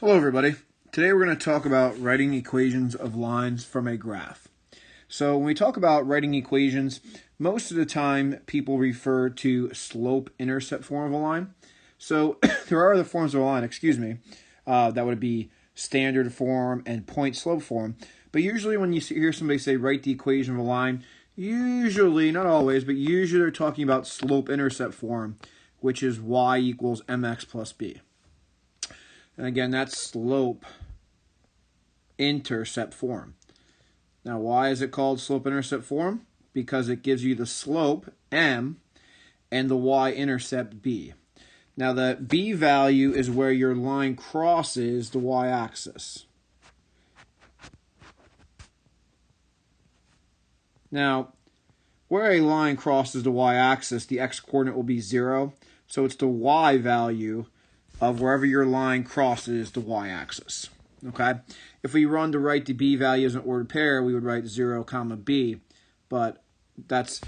Hello everybody. Today we're going to talk about writing equations of lines from a graph. So when we talk about writing equations, most of the time people refer to slope-intercept form of a line. So there are other forms of a line, that would be standard form and point-slope form. But usually when you hear somebody say write the equation of a line, usually, not always, but usually they're talking about slope-intercept form, which is y equals mx plus b. And again, that's slope-intercept form. Now, why is it called slope-intercept form? Because it gives you the slope, m, and the y-intercept, b. Now, the b value is where your line crosses the y-axis. Now, where a line crosses the y-axis, the x-coordinate will be 0. So it's the y value of wherever your line crosses the y-axis. Okay? If we run to write the b value as an ordered pair, we would write 0, comma b. But that's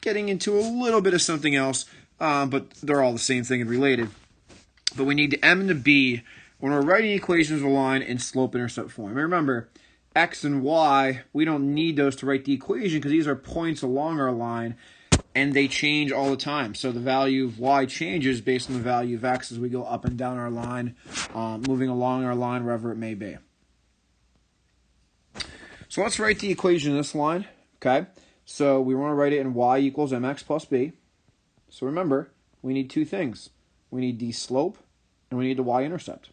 getting into a little bit of something else, but they're all the same thing and related. But we need the m and the b when we're writing equations of a line in slope-intercept form. And remember, x and y, we don't need those to write the equation because these are points along our line, and they change all the time. So the value of y changes based on the value of x as we go up and down our line, moving along our line wherever it may be. So let's write the equation of this line. Okay, so we want to write it in y equals mx plus b. So remember, we need two things. We need the slope and we need the y-intercept.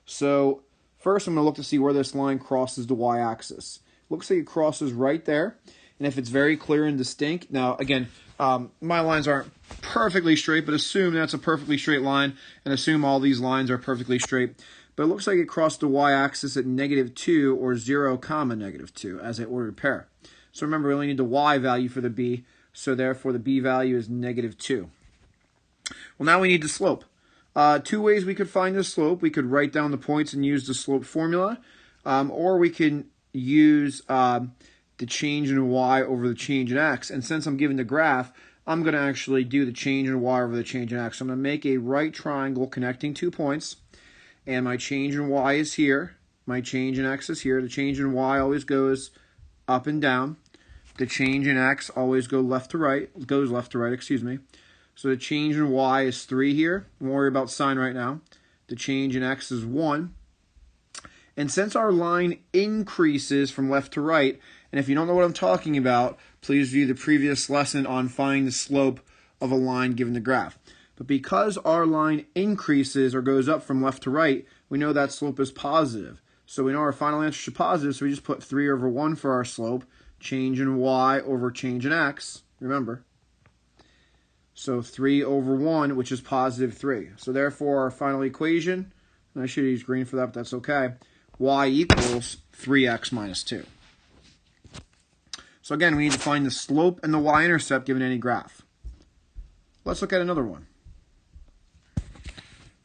So first I'm going to look to see where this line crosses the y-axis. Looks like it crosses right there. And if it's very clear and distinct, now again, my lines aren't perfectly straight, but assume that's a perfectly straight line, and assume all these lines are perfectly straight. But it looks like it crossed the y-axis at -2 or 0, comma -2 as an ordered pair. So remember, we only need the y value for the b, so therefore the b value is -2. Well, now we need the slope. Two ways we could find the slope. We could write down the points and use the slope formula, or we can use the change in y over the change in x. And since I'm given the graph, I'm going to actually do the change in y over the change in x. So I'm going to make a right triangle connecting 2 points. And my change in y is here. My change in x is here. The change in y always goes up and down. The change in x always goes left to right. So the change in y is 3 here. Don't worry about sign right now. The change in x is 1. And since our line increases from left to right, and if you don't know what I'm talking about, please view the previous lesson on finding the slope of a line given the graph. But because our line increases or goes up from left to right, we know that slope is positive. So we know our final answer is positive, so we just put 3 over 1 for our slope, change in y over change in x, remember. So 3 over 1, which is positive 3. So therefore our final equation, and I should use green for that, but that's okay, y equals 3x minus 2. So again, we need to find the slope and the y-intercept given any graph. Let's look at another one.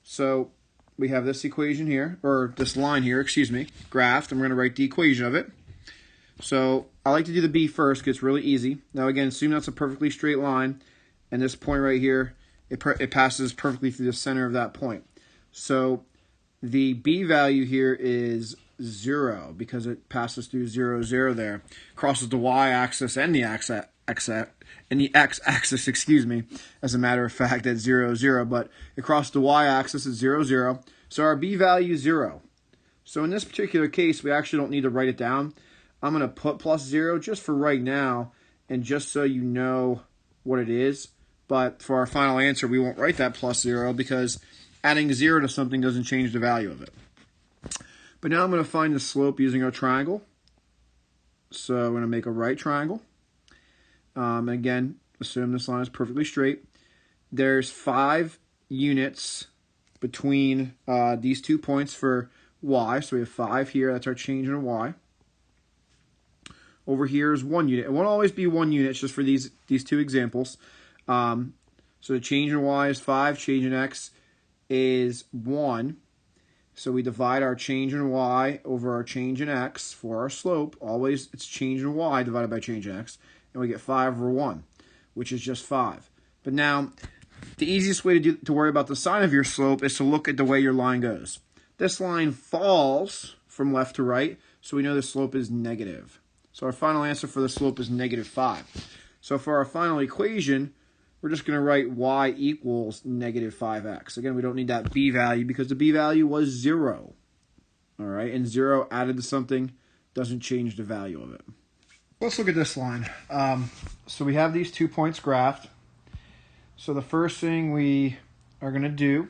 So we have this equation here, or this line here, graphed, and we're going to write the equation of it. So I like to do the b first because it's really easy. Now again, assume that's a perfectly straight line, and this point right here, it passes perfectly through the center of that point. So the b value here is 0 because it passes through 0, 0 there, crosses the y-axis and the x-axis, as a matter of fact, at 0, 0, but it crosses the y-axis at 0, 0, so our b value is 0. So in this particular case, we actually don't need to write it down. I'm going to put plus 0 just for right now, and just so you know what it is, but for our final answer, we won't write that plus 0 because adding 0 to something doesn't change the value of it. But now I'm going to find the slope using our triangle. So I'm going to make a right triangle. Again, assume this line is perfectly straight. There's 5 units between these 2 points for y. So we have 5 here. That's our change in y. Over here is 1 unit. It won't always be 1 unit, it's just for these 2 examples. So the change in y is 5. Change in x is 1. So we divide our change in y over our change in x for our slope. Always it's change in y divided by change in x. And we get 5 over 1, which is just 5. But now, the easiest way to worry about the sign of your slope is to look at the way your line goes. This line falls from left to right, so we know the slope is negative. So our final answer for the slope is -5. So for our final equation, we're just going to write y equals -5x. Again, we don't need that b value because the b value was 0. All right, and 0 added to something doesn't change the value of it. Let's look at this line. So we have these 2 points graphed. So the first thing we are going to do,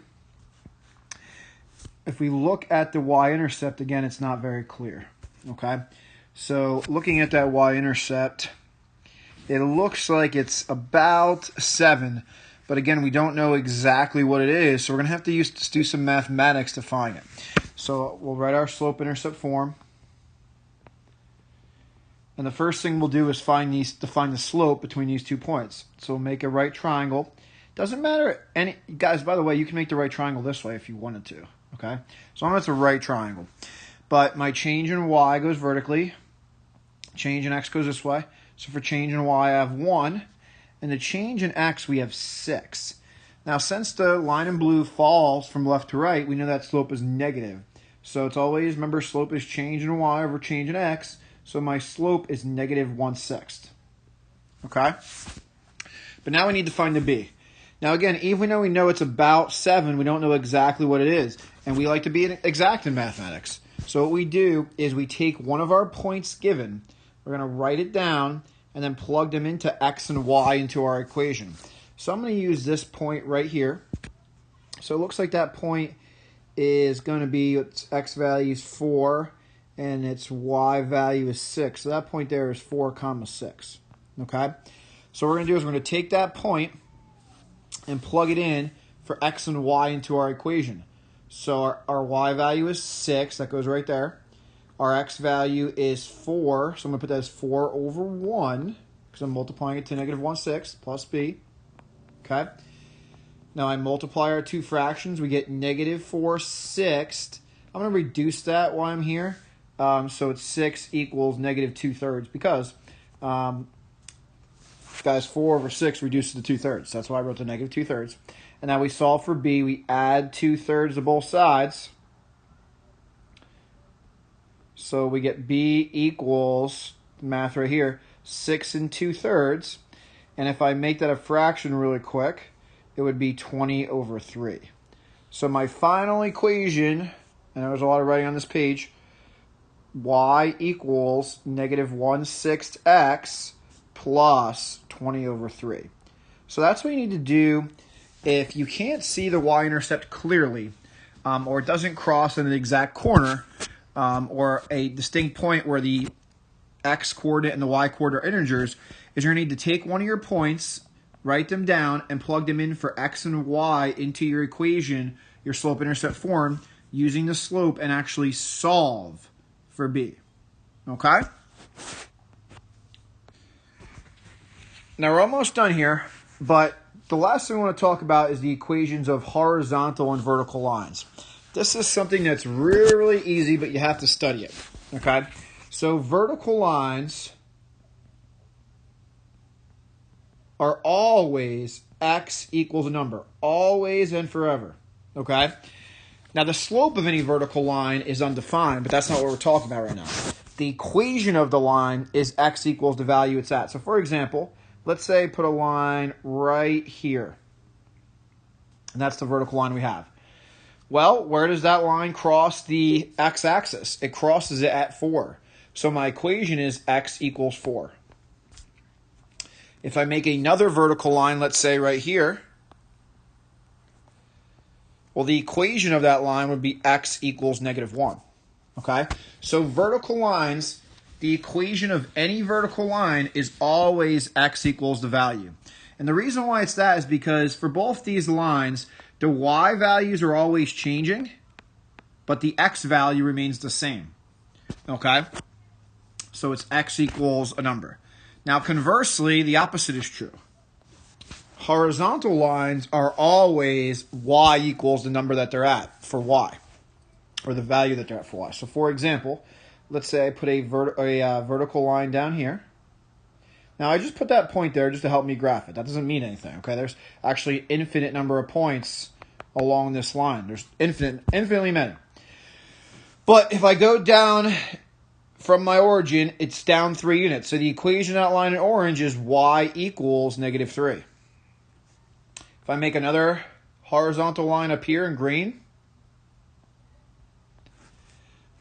if we look at the y-intercept, again, it's not very clear. Okay, so looking at that y-intercept, it looks like it's about 7, but again, we don't know exactly what it is, so we're going to have to do some mathematics to find it. So we'll write our slope-intercept form. And the first thing we'll do is find the slope between these 2 points. So we'll make a right triangle. Doesn't matter guys, by the way, you can make the right triangle this way if you wanted to. Okay? As long as it's a right triangle. But my change in y goes vertically. Change in x goes this way. So for change in y, I have 1. And the change in x, we have 6. Now, since the line in blue falls from left to right, we know that slope is negative. So it's always, remember, slope is change in y over change in x. So my slope is -1/6. Okay? But now we need to find the b. Now again, even though we know it's about 7, we don't know exactly what it is. And we like to be exact in mathematics. So what we do is we take one of our points given, we're going to write it down, and then plug them into x and y into our equation. So I'm going to use this point right here. So it looks like that point is going to be, its x value is 4, and its y value is 6. So that point there is 4, 6. Okay? So what we're going to do is we're going to take that point and plug it in for x and y into our equation. So our y value is 6. That goes right there. Our x value is 4. So I'm going to put that as 4 over 1 because I'm multiplying it to -1/6 plus b. Okay? Now I multiply our 2 fractions. We get -4/6. I'm going to reduce that while I'm here. So it's 6 equals -2/3 because, guys, 4 over 6 reduces to 2/3. That's why I wrote the -2/3. And now we solve for b. We add 2/3 to both sides. So we get b equals, math right here, 6 2/3. And if I make that a fraction really quick, it would be 20 over 3. So my final equation, and there's a lot of writing on this page, y equals -1/6 x plus 20 over 3. So that's what you need to do if you can't see the y-intercept clearly, or it doesn't cross in an exact corner, or a distinct point where the x-coordinate and the y-coordinate are integers, is you're going to need to take one of your points, write them down, and plug them in for x and y into your equation, your slope-intercept form, using the slope, and actually solve for b. Okay? Now we're almost done here, but the last thing I want to talk about is the equations of horizontal and vertical lines. This is something that's really, really easy, but you have to study it. Okay? So vertical lines are always x equals a number. Always and forever. Okay? Now the slope of any vertical line is undefined, but that's not what we're talking about right now. The equation of the line is x equals the value it's at. So for example, let's say put a line right here. And that's the vertical line we have. Well, where does that line cross the x-axis? It crosses it at 4. So my equation is x equals 4. If I make another vertical line, let's say right here, well, the equation of that line would be x equals -1. Okay? So vertical lines, the equation of any vertical line is always x equals the value. And the reason why it's that is because for both these lines, the y values are always changing, but the x value remains the same. Okay? So it's x equals a number. Now conversely, the opposite is true. Horizontal lines are always y equals the number that they're at for y, or the value that they're at for y. So for example, let's say I put a vertical line down here. Now I just put that point there just to help me graph it. That doesn't mean anything, okay? There's actually infinite number of points along this line. There's infinitely many. But if I go down from my origin, it's down 3 units. So the equation outlined in orange is y equals -3. If I make another horizontal line up here in green,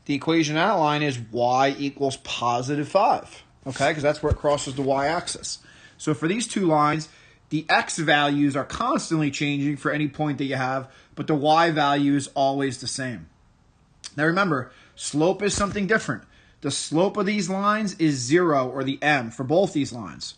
the equation outline is y equals +5. Okay, because that's where it crosses the y-axis. So for these two lines, the x values are constantly changing for any point that you have, but the y value is always the same. Now remember, slope is something different. The slope of these lines is 0, or the m, for both these lines.